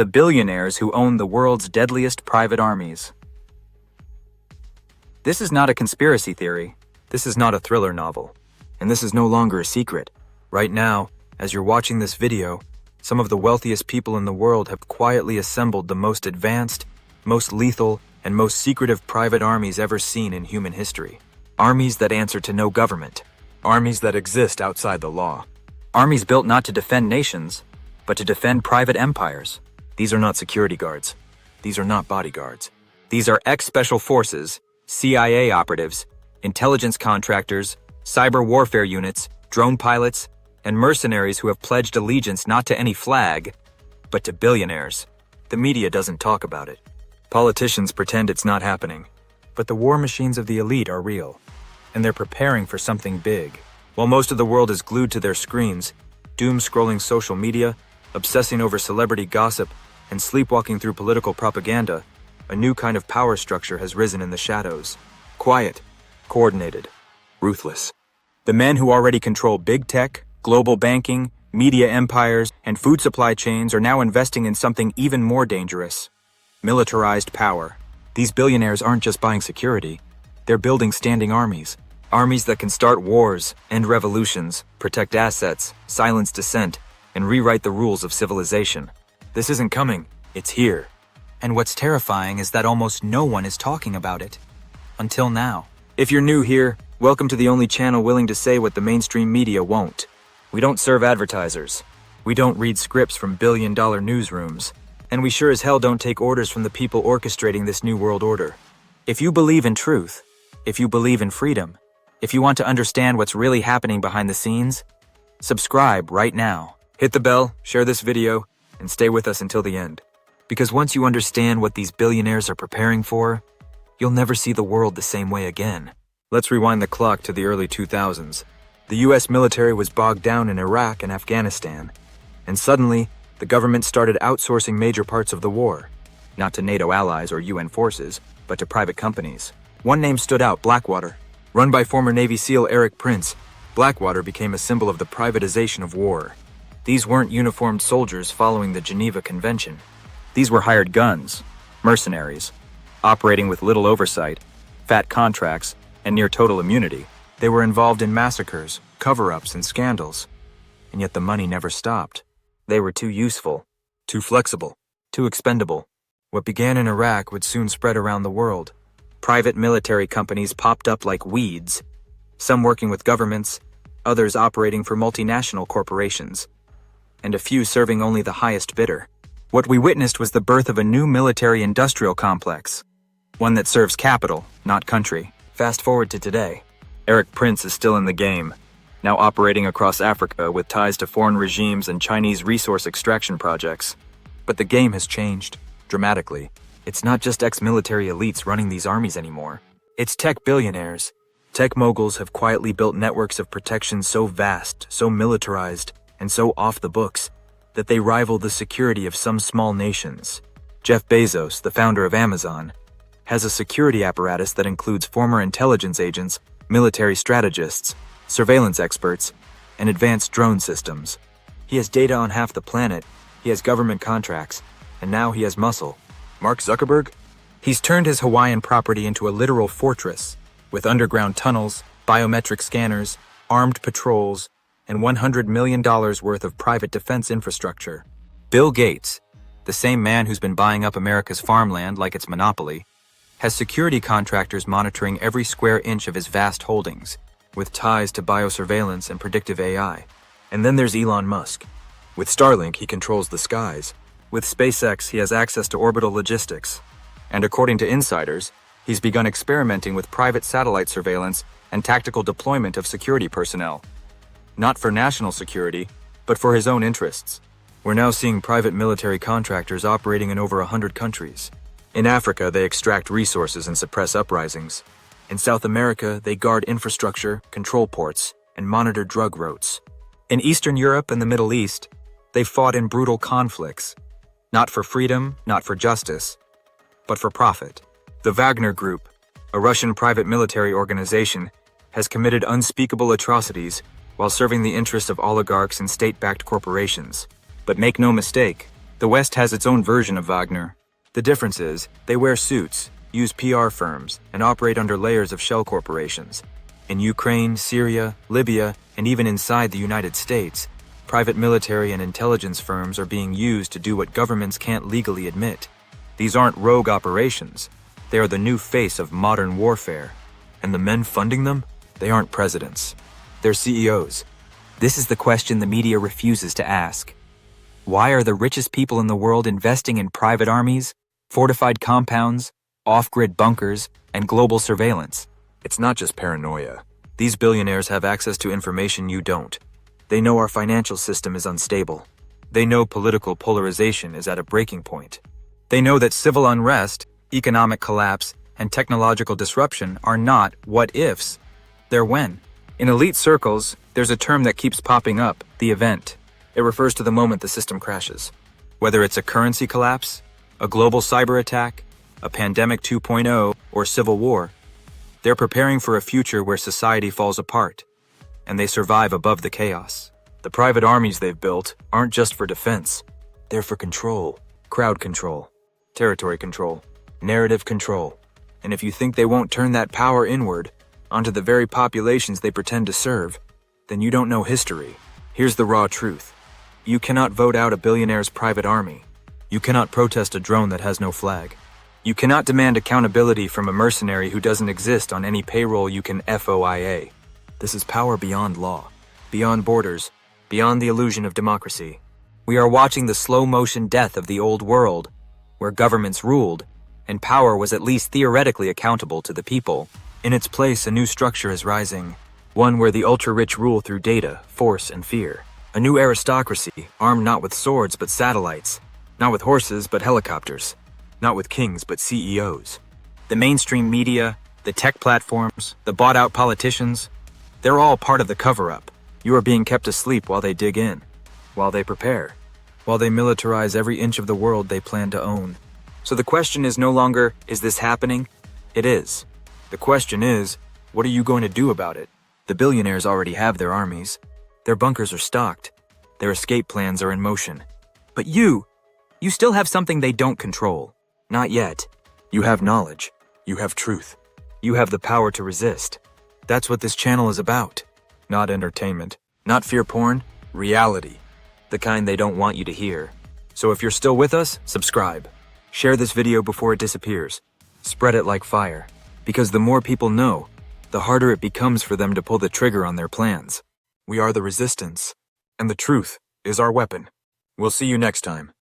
the billionaires who own the world's deadliest private armies. This is not a conspiracy theory. This is not a thriller novel. And this is no longer a secret. Right now, as you're watching this video, some of the wealthiest people in the world have quietly assembled the most advanced, most lethal, and most secretive private armies ever seen in human history. Armies that answer to no government. Armies that exist outside the law. Armies built not to defend nations, but to defend private empires. These are not security guards. These are not bodyguards. These are ex-special forces, CIA operatives, intelligence contractors, cyber warfare units, drone pilots, and mercenaries who have pledged allegiance not to any flag, but to billionaires. The media doesn't talk about it. Politicians pretend it's not happening. But the war machines of the elite are real, and they're preparing for something big. While most of the world is glued to their screens, doom-scrolling social media, obsessing over celebrity gossip, and sleepwalking through political propaganda, a new kind of power structure has risen in the shadows. Quiet, coordinated, ruthless. The men who already control big tech, global banking, media empires, and food supply chains are now investing in something even more dangerous. Militarized power. These billionaires aren't just buying security, they're building standing armies. Armies that can start wars, end revolutions, protect assets, silence dissent, and rewrite the rules of civilization. This isn't coming, it's here. And what's terrifying is that almost no one is talking about it. Until now. If you're new here, welcome to the only channel willing to say what the mainstream media won't. We don't serve advertisers. We don't read scripts from billion-dollar newsrooms. And we sure as hell don't take orders from the people orchestrating this new world order. If you believe in truth, if you believe in freedom, if you want to understand what's really happening behind the scenes, subscribe right now. Hit the bell, share this video, and stay with us until the end. Because once you understand what these billionaires are preparing for, you'll never see the world the same way again. Let's rewind the clock to the early 2000s. The US military was bogged down in Iraq and Afghanistan, and suddenly, the government started outsourcing major parts of the war, not to NATO allies or UN forces, but to private companies. One name stood out, Blackwater. Run by former Navy SEAL Erik Prince, Blackwater became a symbol of the privatization of war. These weren't uniformed soldiers following the Geneva Convention. These were hired guns, mercenaries, operating with little oversight, fat contracts, and near total immunity. They were involved in massacres, cover-ups, and scandals. And yet the money never stopped. They were too useful, too flexible, too expendable. What began in Iraq would soon spread around the world. Private military companies popped up like weeds, some working with governments, others operating for multinational corporations, and a few serving only the highest bidder. What we witnessed was the birth of a new military-industrial complex, one that serves capital, not country. Fast forward to today. Erik Prince is still in the game, now operating across Africa with ties to foreign regimes and Chinese resource extraction projects. But the game has changed, dramatically. It's not just ex-military elites running these armies anymore. It's tech billionaires. Tech moguls have quietly built networks of protection so vast, so militarized, and so off the books, that they rival the security of some small nations. Jeff Bezos, the founder of Amazon, has a security apparatus that includes former intelligence agents, military strategists, surveillance experts, and advanced drone systems. He has data on half the planet, he has government contracts, and now he has muscle. Mark Zuckerberg? He's turned his Hawaiian property into a literal fortress, with underground tunnels, biometric scanners, armed patrols, and $100 million worth of private defense infrastructure. Bill Gates, the same man who's been buying up America's farmland like it's monopoly, has security contractors monitoring every square inch of his vast holdings, with ties to biosurveillance and predictive AI. And then there's Elon Musk. With Starlink, he controls the skies. With SpaceX, he has access to orbital logistics. And according to insiders, he's begun experimenting with private satellite surveillance and tactical deployment of security personnel. Not for national security, but for his own interests. We're now seeing private military contractors operating in over 100 countries. In Africa, they extract resources and suppress uprisings. In South America, they guard infrastructure, control ports, and monitor drug routes. In Eastern Europe and the Middle East, they fought in brutal conflicts, not for freedom, not for justice, but for profit. The Wagner Group, a Russian private military organization, has committed unspeakable atrocities while serving the interests of oligarchs and state-backed corporations. But make no mistake, The West has its own version of Wagner. The difference is, they wear suits, use PR firms, and operate under layers of shell corporations. In Ukraine, Syria, Libya, and even inside the United States, private military and intelligence firms are being used to do what governments can't legally admit. These aren't rogue operations. They are the new face of modern warfare. And the men funding them? They aren't presidents. They're CEOs. This is the question the media refuses to ask. Why are the richest people in the world investing in private armies, fortified compounds, off-grid bunkers, and global surveillance? It's not just paranoia. These billionaires have access to information you don't. They know our financial system is unstable. They know political polarization is at a breaking point. They know that civil unrest, economic collapse, and technological disruption are not what-ifs. They're when. In elite circles, there's a term that keeps popping up, the event. It refers to the moment the system crashes. Whether it's a currency collapse, a global cyber attack, a pandemic 2.0, or civil war, they're preparing for a future where society falls apart, and they survive above the chaos. The private armies they've built aren't just for defense. They're for control, crowd control, territory control, narrative control. And if you think they won't turn that power inward, onto the very populations they pretend to serve, then you don't know history. Here's the raw truth. You cannot vote out a billionaire's private army. You cannot protest a drone that has no flag. You cannot demand accountability from a mercenary who doesn't exist on any payroll you can FOIA. This is power beyond law, beyond borders, beyond the illusion of democracy. We are watching the slow-motion death of the old world, where governments ruled, and power was at least theoretically accountable to the people. In its place, a new structure is rising, one where the ultra-rich rule through data, force, and fear. A new aristocracy, armed not with swords but satellites, not with horses but helicopters, not with kings but CEOs. The mainstream media, the tech platforms, the bought-out politicians, they're all part of the cover-up. You are being kept asleep while they dig in, while they prepare, while they militarize every inch of the world they plan to own. So the question is no longer, is this happening? It is. The question is, what are you going to do about it? The billionaires already have their armies. Their bunkers are stocked. Their escape plans are in motion. But you still have something they don't control. Not yet. You have knowledge. You have truth. You have the power to resist. That's what this channel is about. Not entertainment. Not fear porn. Reality. The kind they don't want you to hear. So if you're still with us, subscribe. Share this video before it disappears. Spread it like fire. Because the more people know, the harder it becomes for them to pull the trigger on their plans. We are the resistance, and the truth is our weapon. We'll see you next time.